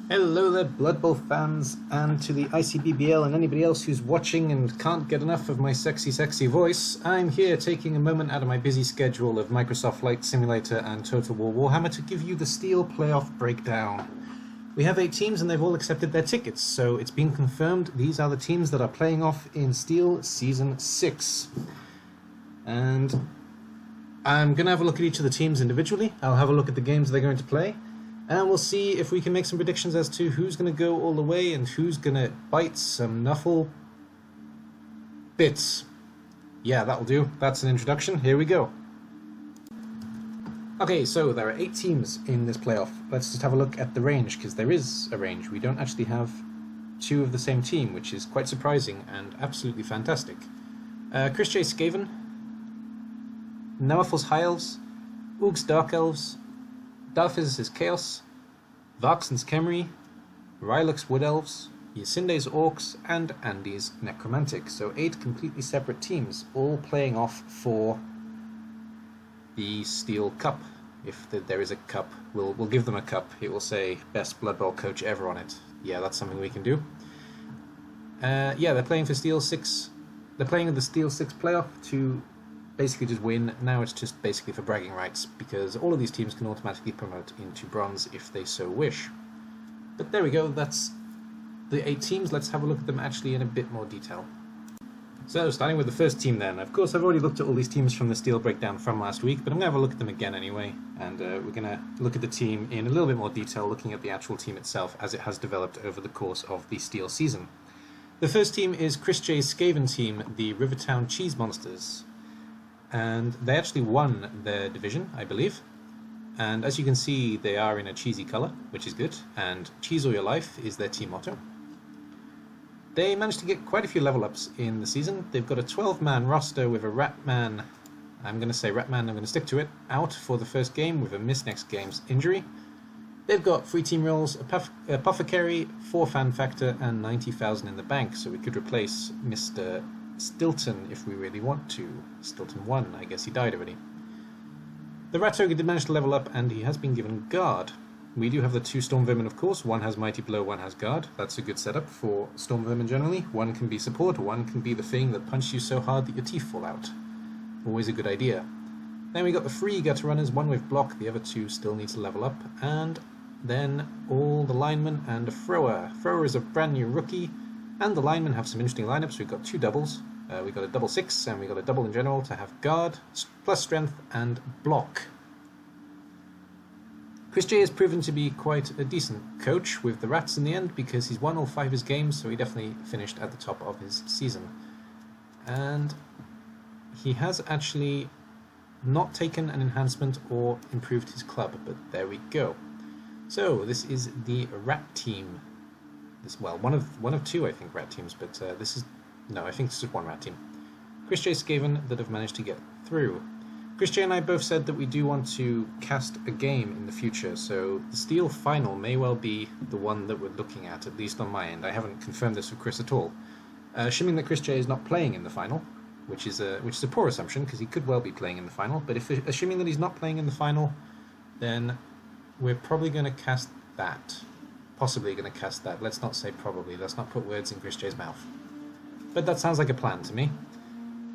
Hello there, Blood Bowl fans, and to the ICBBL and anybody else who's watching and can't get enough of my sexy voice. I'm here taking a moment out of my busy schedule of Microsoft Flight Simulator and Total War Warhammer to give you the Steel playoff breakdown. We have 8 teams and they've all accepted their tickets, so it's been confirmed these are the teams that are playing off in Steel Season 6. And I'm going to have a look at each of the teams individually. I'll have a look at the games they're going to play. And we'll see if we can make some predictions as to who's going to go all the way and who's going to bite some Nuffle bits. Yeah, that'll do. That's an introduction. Here we go. Okay, so there are 8 teams in this playoff. Let's just have a look at the range, because there is a range. We don't actually have 2 of the same team, which is quite surprising and absolutely fantastic. Chris J. Skaven, Nawaful's High Elves, Oog's Dark Elves, Dalphys' Chaos, Varkson's Khemri, Ryluk's Wood Elves, Yasinde's Orcs, and Andy's Necromantic. So 8 completely separate teams, all playing off for the Steel Cup. If there is a cup, we'll give them a cup. It will say Best Blood Bowl Coach Ever on it. Yeah, that's something we can do. Yeah, they're playing for Steel 6. They're playing in the Steel 6 playoff to basically just win. Now it's just basically for bragging rights, because all of these teams can automatically promote into bronze if they so wish. But there we go, that's the 8 teams. Let's have a look at them actually in a bit more detail. So, starting with the first team then. Of course, I've already looked at all these teams from the Steel breakdown from last week, but I'm going to have a look at them again anyway, and we're going to look at the team in a little bit more detail, looking at the actual team itself as it has developed over the course of the Steel season. The first team is Chris J's Skaven team, the Rivertown Cheese Monsters. And they actually won their division, I believe. And as you can see, they are in a cheesy colour, which is good. And Cheese All Your Life is their team motto. They managed to get quite a few level ups in the season. They've got a 12-man roster with a Ratman, I'm going to say Ratman, I'm going to stick to it, out for the first game with a miss next game's injury. They've got 3 team roles, a Apothecary, 4 Fan Factor, and 90,000 in the bank, so we could replace Mr. Stilton if we really want to. Stilton 1, I guess he died already. The Rat Ogre did manage to level up, and he has been given Guard. We do have the 2 Storm Vermin, of course. One has Mighty Blow, one has Guard. That's a good setup for Storm Vermin generally. One can be support, one can be the thing that punches you so hard that your teeth fall out. Always a good idea. Then we got the 3 Gutter Runners, one with Block, the other 2 still need to level up. And then all the linemen and a Thrower. Thrower is a brand new rookie, and the linemen have some interesting lineups. We've got 2 doubles. We've got a double 6, and we've got a double in general to have Guard, plus Strength, and Block. Chris J has proven to be quite a decent coach with the Rats in the end, because he's won all 5 of his games, so he definitely finished at the top of his season. And he has actually not taken an enhancement or improved his club, but there we go. So this is the Rat team. Well, one of 2, I think, Rat teams, but this is... No, I think it's just 1 Rat team. Chris J. Skaven that have managed to get through. Chris J and I both said that we do want to cast a game in the future, so the Steel final may well be the one that we're looking at least on my end. I haven't confirmed this with Chris at all. Assuming that Chris J is not playing in the final, which is a poor assumption, because he could well be playing in the final, but assuming that he's not playing in the final, then we're probably going to cast that. Possibly going to cast that. Let's not say probably. Let's not put words in Chris J's mouth. But that sounds like a plan to me.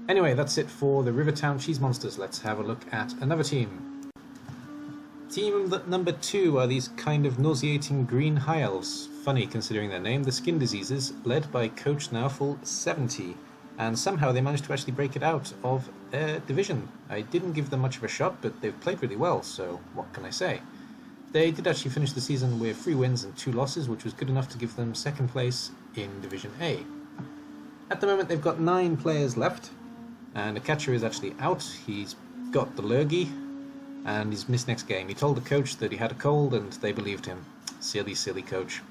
Anyway, that's it for the Rivertown Cheese Monsters. Let's have a look at another team. Team number 2 are these kind of nauseating green high elves. Funny considering their name, the Skin Diseases, led by Coach Nawful 70. And somehow they managed to actually break it out of their division. I didn't give them much of a shot, but they've played really well, so what can I say? They did actually finish the season with 3 wins and 2 losses, which was good enough to give them 2nd place in Division A. At the moment they've got 9 players left, and the catcher is actually out. He's got the lurgy, and he's missed next game. He told the coach that he had a cold, and they believed him. Silly, silly coach.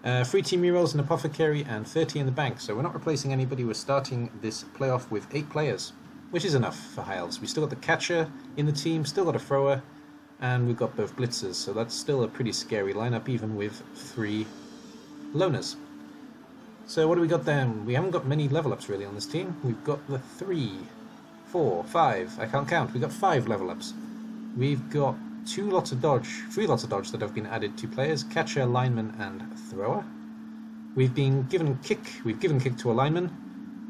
3 team rerolls, an Apothecary, and 30 in the bank, so we're not replacing anybody. We're starting this playoff with 8 players, which is enough for High Elves. We still got the catcher in the team, still got a thrower, and we've got both blitzers, so that's still a pretty scary lineup, even with 3 loners. So what do we got then? We haven't got many level ups really on this team. We've got the 3, 4, 5, I can't count. We've got 5 level ups. We've got three lots of dodge that have been added to players: catcher, lineman, and thrower. We've given kick to a lineman,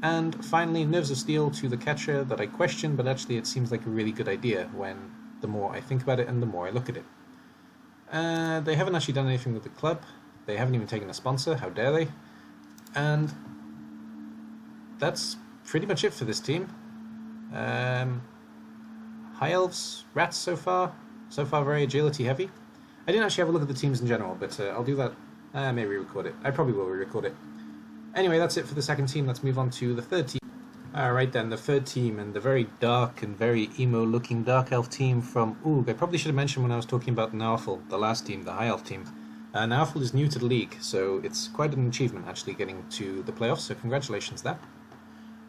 and finally nerves of steel to the catcher that I question, but actually it seems like a really good idea when the more I think about it and the more I look at it. They haven't actually done anything with the club. They haven't even taken a sponsor. How dare they? And that's pretty much it for this team. High elves, rats so far very agility heavy. I didn't actually have a look at the teams in general, but I'll do that. Maybe re-record it. I probably will re-record it. Anyway, that's it for the second team. Let's move on to the third team. Alright then, the third team, and the very dark and very emo-looking Dark Elf team from Oog. I probably should have mentioned when I was talking about Naafel, the last team, the High Elf team. Naafel is new to the league, so it's quite an achievement actually getting to the playoffs, so congratulations there.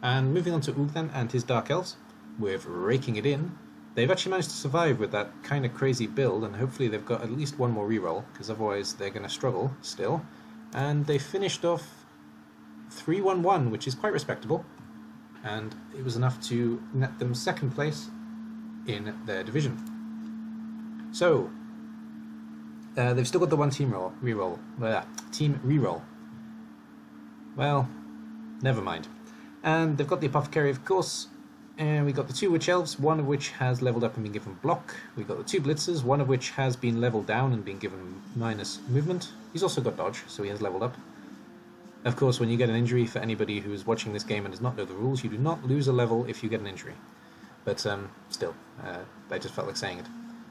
And moving on to Oog then, and his Dark Elves, with raking it in. They've actually managed to survive with that kind of crazy build, and hopefully they've got at least one more reroll, because otherwise they're going to struggle still. And they finished off 3-1-1, which is quite respectable, and it was enough to net them second place in their division. So, they've still got the one team reroll. Well, never mind. And they've got the Apothecary, of course, and we got the two Witch Elves, one of which has leveled up and been given block. We got the two Blitzers, one of which has been leveled down and been given minus movement. He's also got dodge, so he has leveled up. Of course, when you get an injury, for anybody who is watching this game and does not know the rules, you do not lose a level if you get an injury. But still, I just felt like saying it.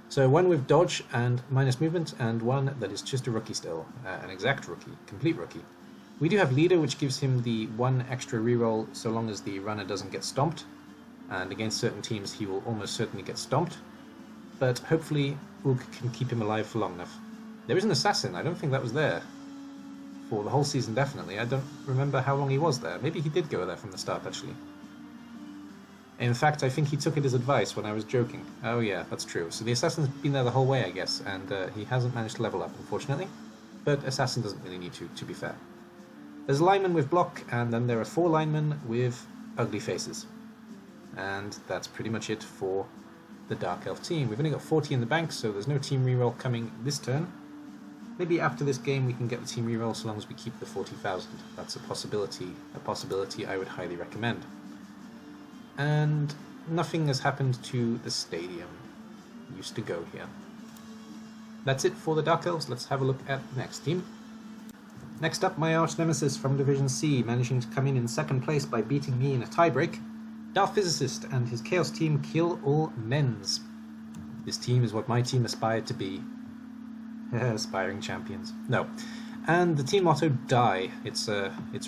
So one with dodge and minus movement, and one that is just a rookie still, an exact rookie, complete rookie. We do have Leader, which gives him the one extra reroll so long as the runner doesn't get stomped. And against certain teams he will almost certainly get stomped, but hopefully Oog can keep him alive for long enough. There is an Assassin, I don't think that was there for the whole season definitely. I don't remember how long he was there. Maybe he did go there from the start actually. In fact, I think he took it as advice when I was joking. Oh yeah, that's true. So the Assassin's been there the whole way, I guess, and he hasn't managed to level up, unfortunately. But Assassin doesn't really need to be fair. There's a lineman with block, and then there are 4 linemen with ugly faces. And that's pretty much it for the Dark Elf team. We've only got 40 in the bank, so there's no team reroll coming this turn. Maybe after this game we can get the team reroll so long as we keep the 40,000. That's a possibility I would highly recommend. And nothing has happened to the stadium. It used to go here. That's it for the Dark Elves. Let's have a look at the next team. Next up, my arch nemesis from Division C, managing to come in second place by beating me in a tiebreak. Dark Physicist and his Chaos team Kill All Men's. This team is what my team aspired to be. Aspiring champions. No. And the team motto, Die. It's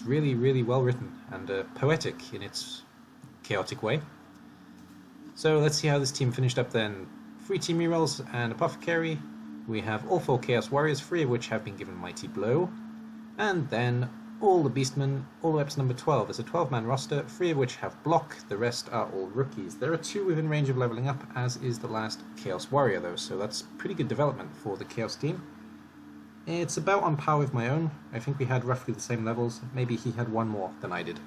really, really well written and poetic in its chaotic way. So let's see how this team finished up then. 3 team rerolls and Apothecary. We have all 4 Chaos Warriors, 3 of which have been given Mighty Blow. And then all the Beastmen, all the way up to number 12. There's a 12-man roster, 3 of which have block, the rest are all rookies. There are 2 within range of leveling up, as is the last Chaos Warrior though, so that's pretty good development for the Chaos team. It's about on par with my own. I think we had roughly the same levels, maybe he had 1 more than I did.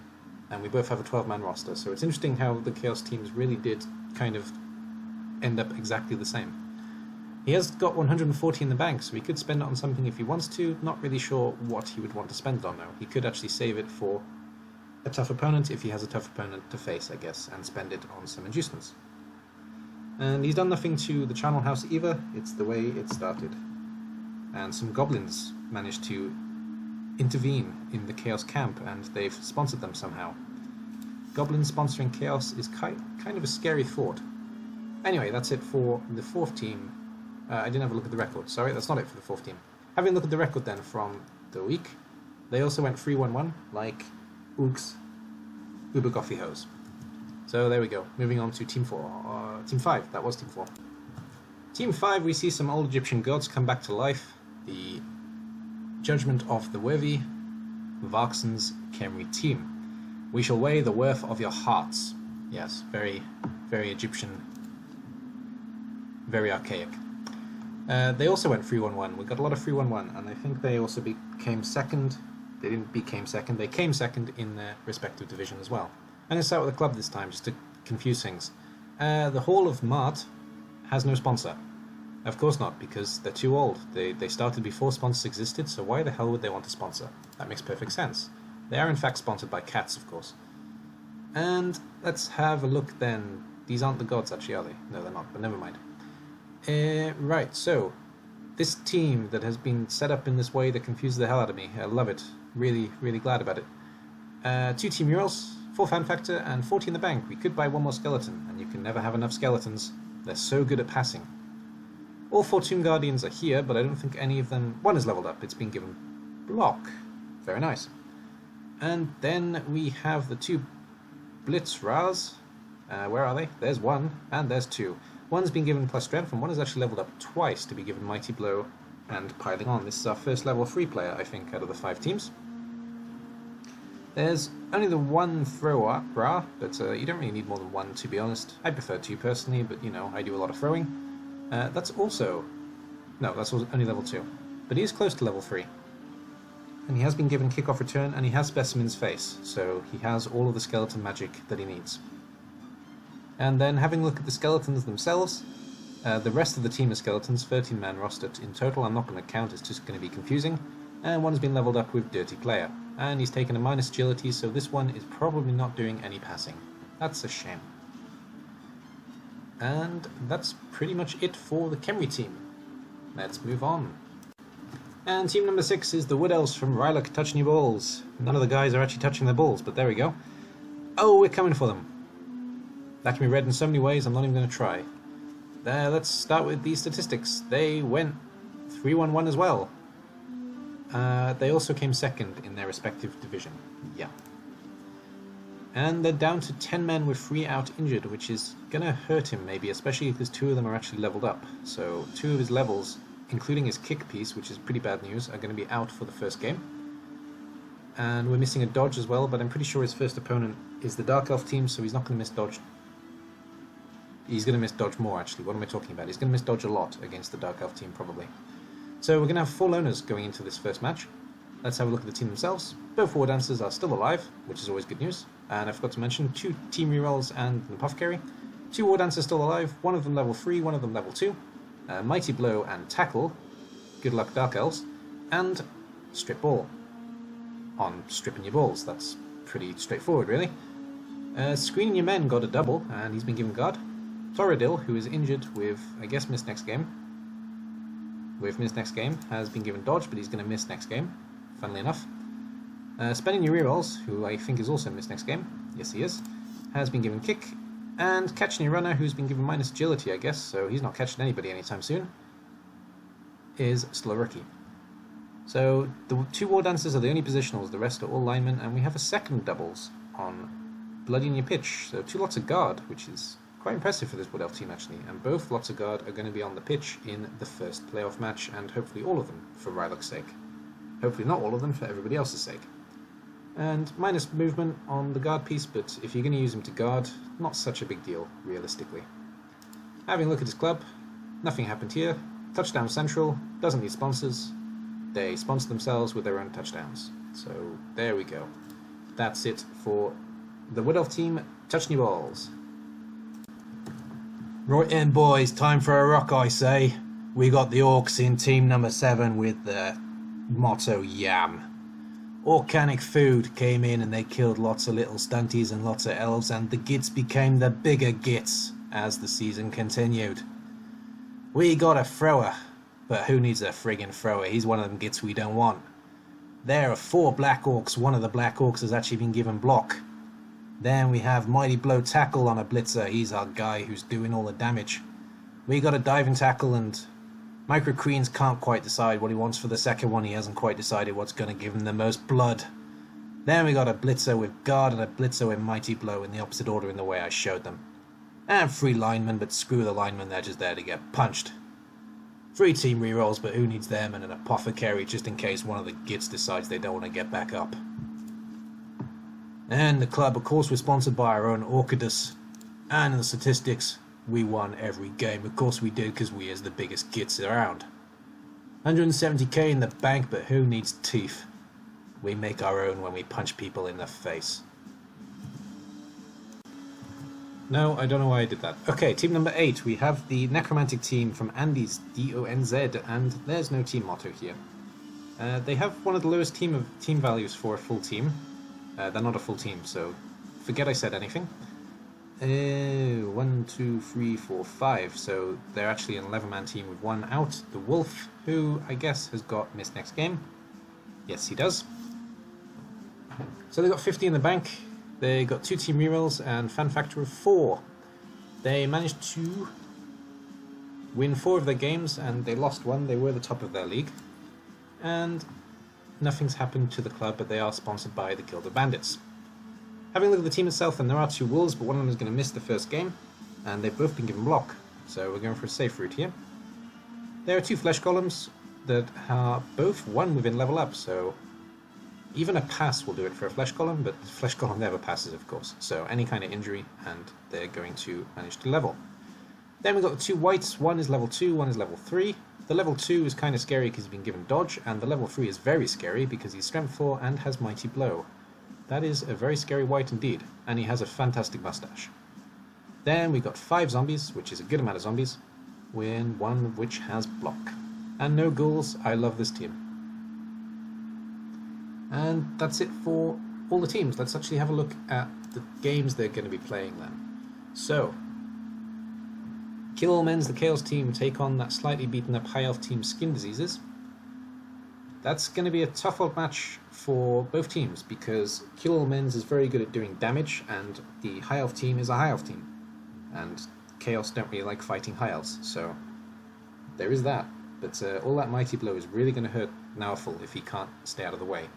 And we both have a 12-man roster, so it's interesting how the Chaos teams really did kind of end up exactly the same. He has got 140 in the bank, so he could spend it on something if he wants to. Not really sure what he would want to spend it on though. He could actually save it for a tough opponent if he has a tough opponent to face, I guess, and spend it on some inducements. And he's done nothing to the Channel House either. It's the way it started. And some goblins managed to intervene in the Chaos camp, and they've sponsored them somehow. Goblins sponsoring Chaos is kind of a scary thought. Anyway, that's it for the 4th team. I didn't have a look at the record. Sorry, that's not it for the 4th team. Having a look at the record then from the week, they also went 3-1-1, like Oog's Uber Coffee Hose. So there we go. Moving on to Team 4. Team 5, that was Team 4. Team 5, we see some old Egyptian gods come back to life. The Judgment of the Worthy, Varxen's Khemri team. We shall weigh the worth of your hearts. Yes, very, very Egyptian, very archaic. They also went 3-1-1. We got a lot of 3-1-1, and I think they also became second. They didn't became second. They came second in their respective division as well. And let's start with the club this time, just to confuse things. The Hall of Mart has no sponsor. Of course not, because they're too old. They started before sponsors existed, so why the hell would they want to sponsor? That makes perfect sense. They are in fact sponsored by cats, of course. And let's have a look then. These aren't the gods actually, are they? No, they're not, but never mind. Right, so this team that has been set up in this way that confuses the hell out of me. I love it. Really, really glad about it. 2 team murals, 4 fan factor, and 40 in the bank. We could buy 1 more skeleton, and you can never have enough skeletons. They're so good at passing. All 4 Tomb Guardians are here, but I don't think any of them... 1 is leveled up, it's been given block. Very nice. And then we have the 2 Blitz Ras. Where are they? There's 1, and there's 2. 1's been given plus strength, and 1 is actually leveled up twice to be given Mighty Blow and Piling On. This is our first level 3 player, I think, out of the 5 teams. There's only the 1 thrower, Ra, but you don't really need more than 1, to be honest. I prefer 2 personally, but you know, I do a lot of throwing. That's also... No, that's only level 2. But he is close to level 3. And he has been given Kick-Off Return, and he has Specimen's Face, so he has all of the skeleton magic that he needs. And then having a look at the skeletons themselves, the rest of the team is skeletons, 13-man roster in total. I'm not going to count, it's just going to be confusing. And 1 has been leveled up with Dirty Player. And he's taken a minus agility, so this one is probably not doing any passing. That's a shame. And that's pretty much it for the Khemri team. Let's move on. And team number 6 is the Wood Elves from Rylok touching your balls. None of the guys are actually touching their balls, but there we go. Oh, we're coming for them. That can be read in so many ways, I'm not even going to try. Let's start with these statistics. They went 3-1-1 as well. They also came second in their respective division. Yeah. And they're down to 10 men with 3 out injured, which is going to hurt him maybe, especially because 2 of them are actually leveled up. So 2 of his levels, including his kick piece, which is pretty bad news, are going to be out for the first game. And we're missing a dodge as well, but I'm pretty sure his first opponent is the Dark Elf team, so he's not going to miss dodge. He's going to miss dodge more, actually. What am I talking about? He's going to miss dodge a lot against the Dark Elf team, probably. So we're going to have 4 loners going into this first match. Let's have a look at the team themselves. Both War Dancers are still alive, which is always good news. And I forgot to mention 2 team rerolls and an Apothecary. 2 War Dancers still alive, 1 of them level 3, 1 of them level 2. Mighty Blow and Tackle. Good luck, Dark Elves. And Strip Ball. On stripping your balls. That's pretty straightforward, really. Screening Your Men got a double, and he's been given guard. Thoradil, who is injured with, I guess, missed next game. Has been given dodge, but he's going to miss next game, funnily enough. Spending Your Rerolls, who I think is also missed next game, yes he is, has been given kick. And Catching Your Runner, who's been given minus agility, I guess, so he's not catching anybody anytime soon, is still a rookie. So the 2 War Dancers are the only positionals, the rest are all linemen, and we have a second doubles on Bloody in Your Pitch. So 2 lots of guard, which is quite impressive for this Wood Elf team actually, and both lots of guard are going to be on the pitch in the first playoff match, and hopefully all of them for Rylok's sake. Hopefully not all of them for everybody else's sake. And minus movement on the guard piece, but if you're going to use him to guard, not such a big deal, realistically. Having a look at his club, nothing happened here. Touchdown Central, doesn't need sponsors. They sponsor themselves with their own touchdowns. So there we go. That's it for the Wood Elf team touching your balls. Right then, boys, time for a rock, I say. We got the Orcs in team number 7 with the motto Yam. Organic food came in and they killed lots of little stunties and lots of elves, and the gits became the bigger gits as the season continued. We got a thrower, but who needs a friggin' thrower? He's one of them gits we don't want. There are 4 Black Orcs. One of the Black Orcs has actually been given block. Then we have Mighty Blow Tackle on a Blitzer. He's our guy who's doing all the damage. We got a Diving Tackle, and Micro Queens can't quite decide what he wants for the second one. He hasn't quite decided what's going to give him the most blood. Then we got a Blitzer with Guard and a Blitzer with Mighty Blow in the opposite order in the way I showed them. And 3 linemen, but screw the linemen, they're just there to get punched. 3 team rerolls, but who needs them, and an Apothecary just in case one of the gits decides they don't want to get back up. And the club, of course, was sponsored by our own Orchidus. And in the statistics, we won every game. Of course we did, because we is the biggest gits around. 170k in the bank, but who needs teeth? We make our own when we punch people in the face. No, I don't know why I did that. Okay, team number 8. We have the Necromantic team from Andy's, DONZ, and there's no team motto here. They have one of the lowest team values for a full team. They're not a full team, so forget I said anything. 1, 2, 3, 4, 5. So they're actually an 11-man team with one out. The Wolf, who I guess has got missed next game. Yes, he does. So they got 50 in the bank. They got 2 team rerolls and fan factor of 4. They managed to win 4 of their games and they lost 1. They were the top of their league. And nothing's happened to the club, but they are sponsored by the Guild of Bandits. Having a look at the team itself, then there are 2 wolves, but one of them is going to miss the first game, and they've both been given block. So we're going for a safe route here. There are 2 flesh golems that are both 1 within level up, so even a pass will do it for a flesh golem, but the flesh golem never passes, of course. So any kind of injury, and they're going to manage to level. Then we've got the 2 whites. One is level 2, one is level 3. The level 2 is kind of scary because he's been given dodge, and the level 3 is very scary because he's strength 4 and has mighty blow. That is a very scary white indeed, and he has a fantastic mustache. Then we got 5 zombies, which is a good amount of zombies, one of which has block. And no ghouls. I love this team. And that's it for all the teams. Let's actually have a look at the games they're going to be playing then. So, Kill All Men's, the Chaos team, take on that slightly beaten up High Elf team, Skin Diseases. That's going to be a tough old match for both teams because Kill All Men's is very good at doing damage and the High Elf team is a High Elf team. And Chaos don't really like fighting High Elves, so there is that. But all that mighty blow is really going to hurt Naufel if he can't stay out of the way.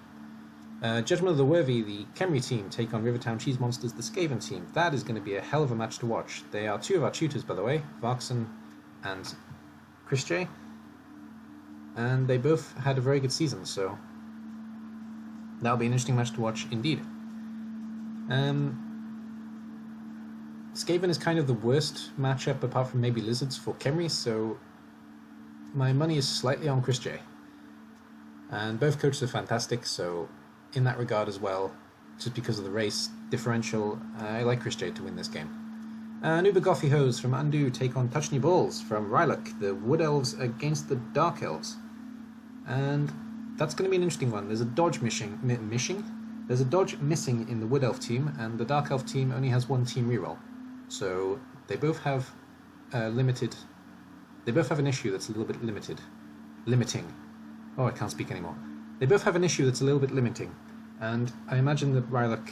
Judgment of the Worthy, the Kemri team, take on Rivertown Cheese Monsters, the Skaven team. That is going to be a hell of a match to watch. They are 2 of our tutors, by the way, Varkson and Chris J. And they both had a very good season, so that'll be an interesting match to watch indeed. Skaven is kind of the worst matchup, apart from maybe Lizards, for Kemri, so my money is slightly on Chris J. And both coaches are fantastic, so in that regard as well, just because of the race differential, I like Chris J to win this game. Uber Goffy Hose from Undo take on Touchney Balls from Rylok, the Wood Elves against the Dark Elves. And that's going to be an interesting one. There's a dodge missing. There's a dodge missing in the Wood Elf team, and the Dark Elf team only has 1 team reroll. So they both have They both have an issue that's a little bit limiting. Oh, I can't speak anymore. They both have an issue that's a little bit limiting, and I imagine that Rylok,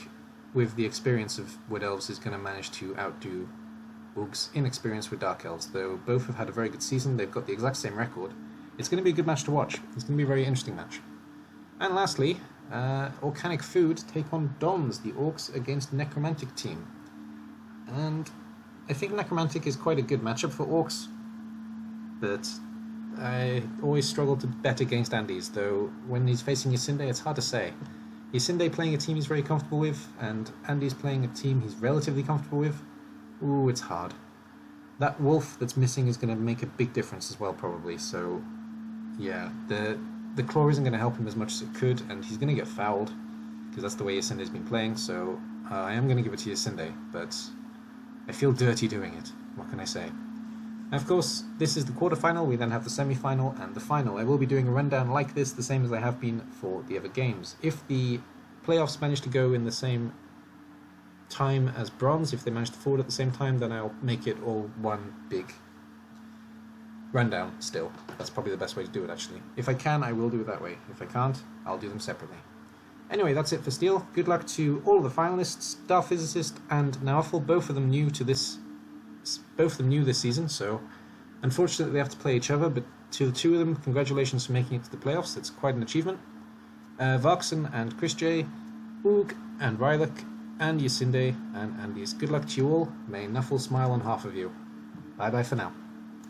with the experience of Wood Elves, is going to manage to outdo Oog's inexperience with Dark Elves. Though both have had a very good season, they've got the exact same record. It's going to be a good match to watch. It's going to be a very interesting match. And lastly, Organic Food take on Dons, the Orcs against Necromantic team. And I think Necromantic is quite a good matchup for Orcs, but I always struggle to bet against Andy's, though when he's facing Ysinde, it's hard to say. Ysinde playing a team he's very comfortable with, and Andy's playing a team he's relatively comfortable with. Ooh, it's hard. That wolf that's missing is going to make a big difference as well, probably, so yeah, the claw isn't going to help him as much as it could, and he's going to get fouled, because that's the way Ysinde's been playing, so I am going to give it to Ysinde, but I feel dirty doing it. What can I say? And of course, this is the quarterfinal. We then have the semi-final and the final. I will be doing a rundown like this, the same as I have been for the other games. If the playoffs manage to go in the same time as bronze, if they manage to forward at the same time, then I'll make it all one big rundown still. That's probably the best way to do it, actually. If I can, I will do it that way. If I can't, I'll do them separately. Anyway, that's it for Steel. Good luck to all of the finalists, Star Physicist and Naufel, both of them new this season, so unfortunately they have to play each other, but to the 2 of them, congratulations for making it to the playoffs. It's quite an achievement. Varkson and Chris J, Oog and Rylok, and Ysinde and Andy's. Good luck to you all. May Nuffle smile on half of you. Bye bye for now.